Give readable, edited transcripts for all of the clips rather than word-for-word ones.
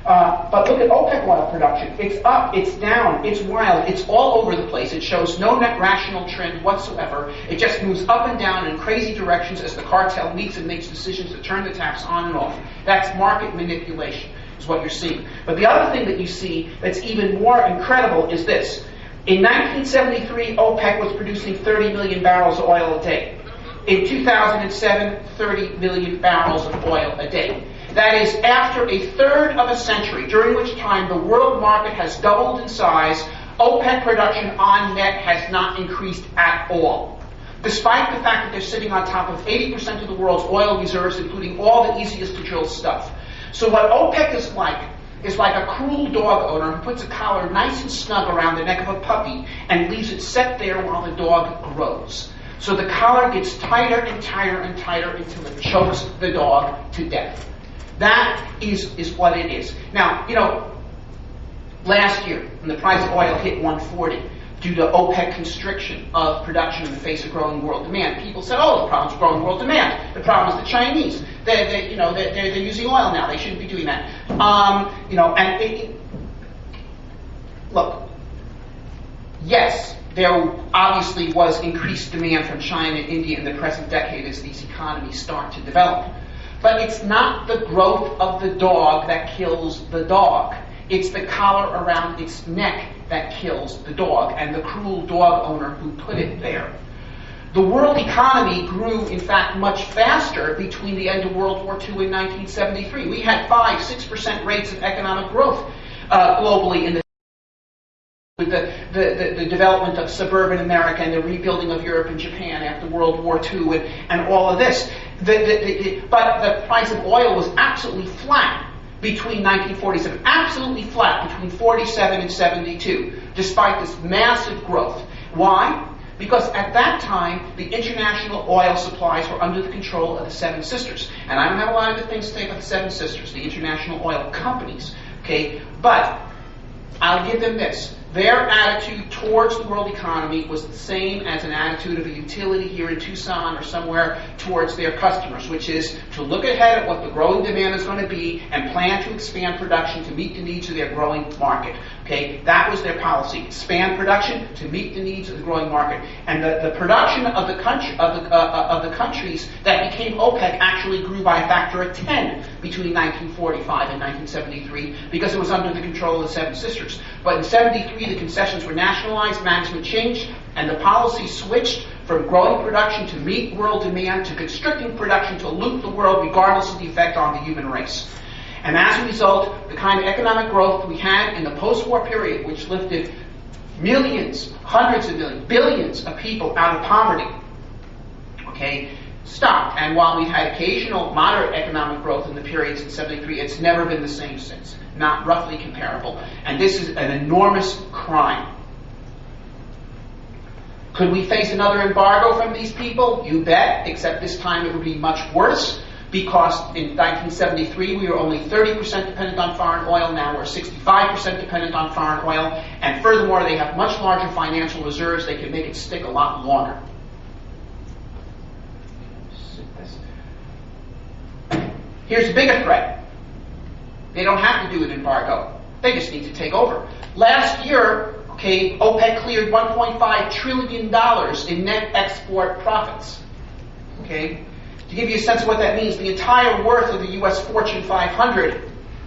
But look at OPEC oil production. It's up, it's down, it's wild, it's all over the place. It shows no net rational trend whatsoever. It just moves up and down in crazy directions as the cartel meets and makes decisions to turn the taps on and off. That's market manipulation, is what you're seeing. But the other thing that you see that's even more incredible is this. In 1973, OPEC was producing 30 million barrels of oil a day. In 2007, 30 million barrels of oil a day. That is after a third of a century, during which time the world market has doubled in size. OPEC production on net has not increased at all, despite the fact that they're sitting on top of 80% of the world's oil reserves, including all the easiest to drill stuff. So what OPEC is like a cruel dog owner who puts a collar nice and snug around the neck of a puppy and leaves it set there while the dog grows. So the collar gets tighter and tighter and tighter until it chokes the dog to death. That is what it is. Now, last year, when the price of oil hit 140, due to OPEC constriction of production in the face of growing world demand, people said, "Oh, the problem's growing world demand. The problem is the Chinese. They're using oil now. They shouldn't be doing that." Look. Yes, there obviously was increased demand from China and India in the present decade as these economies start to develop. But it's not the growth of the dog that kills the dog. It's the collar around its neck that kills the dog, and the cruel dog owner who put it there. The world economy grew, in fact, much faster between the end of World War II and 1973. We had 5-6% rates of economic growth globally in the with the development of suburban America and the rebuilding of Europe and Japan after World War II and all of this. But the price of oil was absolutely flat between 1947, absolutely flat between 47 and 72, despite this massive growth. Why? Because at that time, the international oil supplies were under the control of the Seven Sisters. And I don't have a lot of good things to say about the Seven Sisters, the international oil companies, okay? But I'll give them this. Their attitude towards the world economy was the same as an attitude of a utility here in Tucson or somewhere towards their customers, which is to look ahead at what the growing demand is going to be and plan to expand production to meet the needs of their growing market. Okay, that was their policy: expand production to meet the needs of the growing market. And the production of the countries that became OPEC actually grew by a factor of 10 between 1945 and 1973 because it was under the control of the Seven Sisters. But in 73, the concessions were nationalized, management changed, and the policy switched from growing production to meet world demand to constricting production to loot the world regardless of the effect on the human race. And as a result, the kind of economic growth we had in the post-war period, which lifted millions, hundreds of millions, billions of people out of poverty, okay, stopped. And while we've had occasional moderate economic growth in the periods in 73, it's never been the same since, not roughly comparable. And this is an enormous crime. Could we face another embargo from these people? You bet, except this time it would be much worse, because in 1973 we were only 30% dependent on foreign oil. Now we're 65% dependent on foreign oil. And furthermore, they have much larger financial reserves. They can make it stick a lot longer. Here's a bigger threat. They don't have to do an embargo. They just need to take over. Last year, okay, OPEC cleared $1.5 trillion in net export profits. Okay? To give you a sense of what that means, the entire worth of the U.S. Fortune 500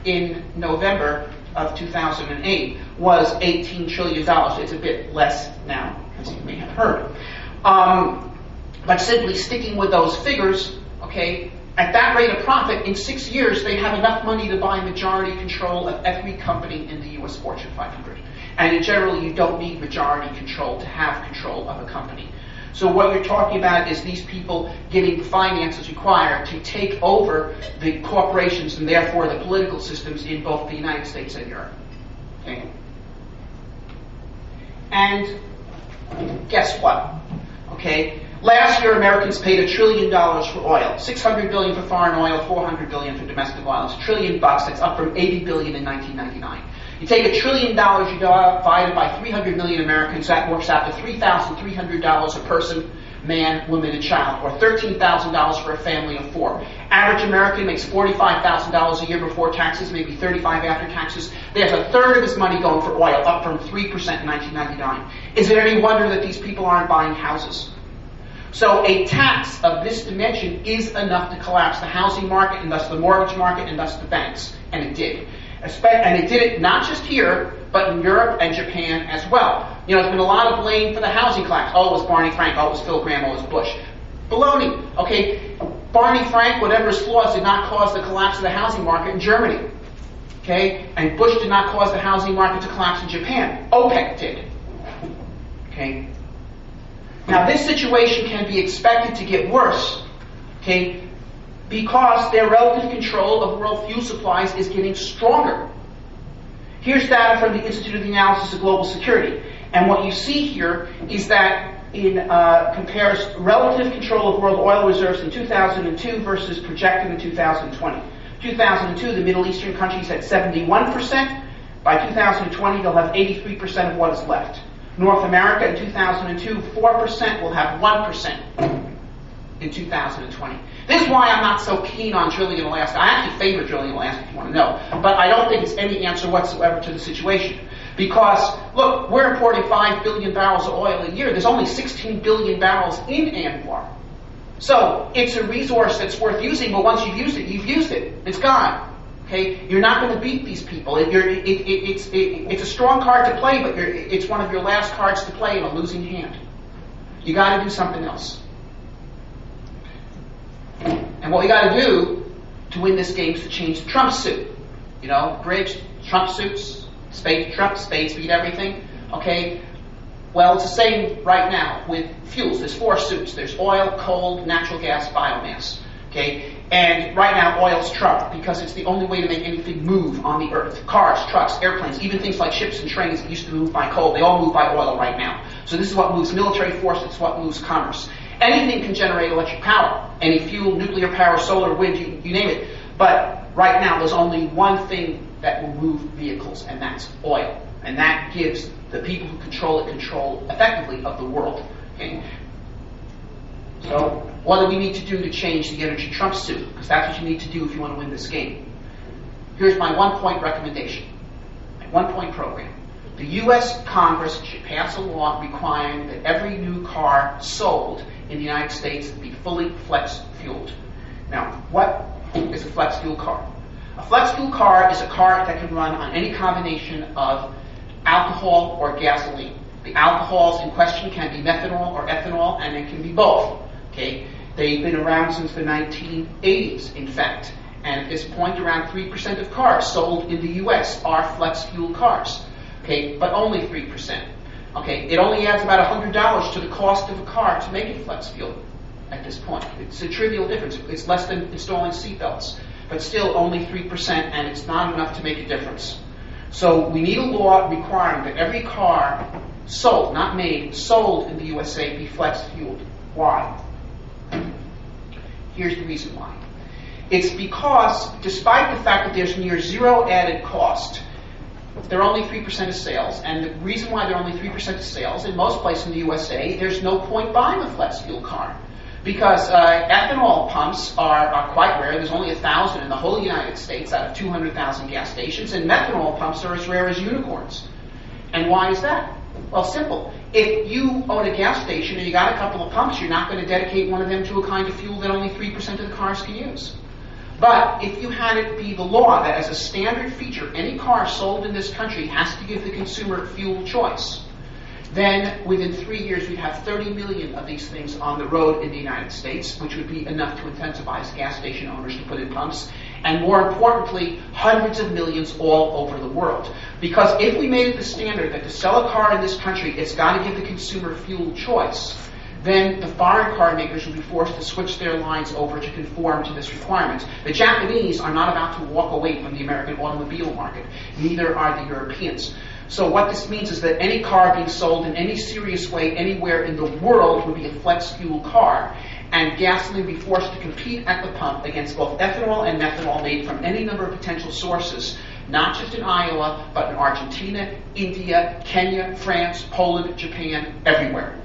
in November of 2008 was $18 trillion. It's a bit less now, as you may have heard. But simply sticking with those figures, okay, at that rate of profit, in 6 years, they have enough money to buy majority control of every company in the U.S. Fortune 500. And in general, you don't need majority control to have control of a company. So what you're talking about is these people getting the finances required to take over the corporations and therefore the political systems in both the United States and Europe. Okay? And guess what? Okay? Last year, Americans paid $1 trillion for oil, $600 billion for foreign oil, $400 billion for domestic oil. It's $1 trillion. That's up from $80 billion in 1999. You take $1 trillion, you divide it by 300 million Americans, that works out to $3,300 a person man, woman, and child, or $13,000 for a family of 4. Average American makes $45,000 a year before taxes, maybe $35,000 after taxes. There's a third of his money going for oil, up from 3% in 1999. Is it any wonder that these people aren't buying houses? So a tax of this dimension is enough to collapse the housing market, and thus the mortgage market, and thus the banks. And it did. And it did it not just here, but in Europe and Japan as well. You know, there's been a lot of blame for the housing collapse. Oh, it was Barney Frank. Oh, it was Phil Gramm. Oh, it was Bush. Baloney. Okay, Barney Frank, whatever his flaws, did not cause the collapse of the housing market in Germany. Okay, and Bush did not cause the housing market to collapse in Japan. OPEC did. Okay. Now, this situation can be expected to get worse. Okay, because their relative control of world fuel supplies is getting stronger. Here's data from the Institute of the Analysis of Global Security. And what you see here is that compares relative control of world oil reserves in 2002 versus projected in 2020. 2002, the Middle Eastern countries had 71%. By 2020, they'll have 83% of what is left. North America in 2002, 4% will have 1% in 2020. This is why I'm not so keen on drilling in Alaska. I actually favor drilling in Alaska if you want to know. But I don't think it's any answer whatsoever to the situation. Because, look, we're importing 5 billion barrels of oil a year. There's only 16 billion barrels in Anwar. So it's a resource that's worth using, but once you've used it. It's gone. Okay? You're not going to beat these people. It's a strong card to play, but it's one of your last cards to play in a losing hand. You got to do something else. And what we got to do to win this game is to change the Trump suit. You know, bridge, Trump suits, spades beat everything. Okay? Well, it's the same right now with fuels. There's 4 suits. There's oil, coal, natural gas, biomass. Okay? And right now, oil's Trump because it's the only way to make anything move on the earth. Cars, trucks, airplanes, even things like ships and trains that used to move by coal, they all move by oil right now. So this is what moves military force. It's what moves commerce. Anything can generate electric power. Any fuel, nuclear power, solar, wind, you name it. But right now, there's only one thing that will move vehicles, and that's oil. And that gives the people who control it control, effectively, of the world. Okay? So, what do we need to do to change the energy Trump suit? Because that's what you need to do if you want to win this game. Here's my one-point recommendation. My one-point program. The U.S. Congress should pass a law requiring that every new car sold in the United States be fully flex-fueled. Now, what is a flex-fuel car? A flex-fuel car is a car that can run on any combination of alcohol or gasoline. The alcohols in question can be methanol or ethanol, and it can be both. Okay? They've been around since the 1980s, in fact. And at this point, around 3% of cars sold in the U.S. are flex-fuel cars. Okay? But only 3%. Okay? It only adds about $100 to the cost of a car to make it flex-fuel at this point. It's a trivial difference. It's less than installing seatbelts. But still only 3%, and it's not enough to make a difference. So we need a law requiring that every car sold, not made, sold in the USA be flex-fueled. Why? Here's the reason why. It's because, despite the fact that there's near zero added cost, they're only 3% of sales. And the reason why they're only 3% of sales, in most places in the USA, there's no point buying a flex-fuel car. Because ethanol pumps are quite rare. There's only 1,000 in the whole United States out of 200,000 gas stations. And methanol pumps are as rare as unicorns. And why is that? Well, simple. If you own a gas station and you got a couple of pumps, you're not going to dedicate one of them to a kind of fuel that only 3% of the cars can use. But if you had it be the law that as a standard feature, any car sold in this country has to give the consumer fuel choice, then within 3 years we'd have 30 million of these things on the road in the United States, which would be enough to incentivize gas station owners to put in pumps, and more importantly, hundreds of millions all over the world. Because if we made it the standard that to sell a car in this country, it's got to give the consumer fuel choice, then the foreign car makers will be forced to switch their lines over to conform to this requirement. The Japanese are not about to walk away from the American automobile market. Neither are the Europeans. So what this means is that any car being sold in any serious way anywhere in the world would be a flex-fuel car, and gasoline would be forced to compete at the pump against both ethanol and methanol made from any number of potential sources, not just in Iowa, but in Argentina, India, Kenya, France, Poland, Japan, everywhere.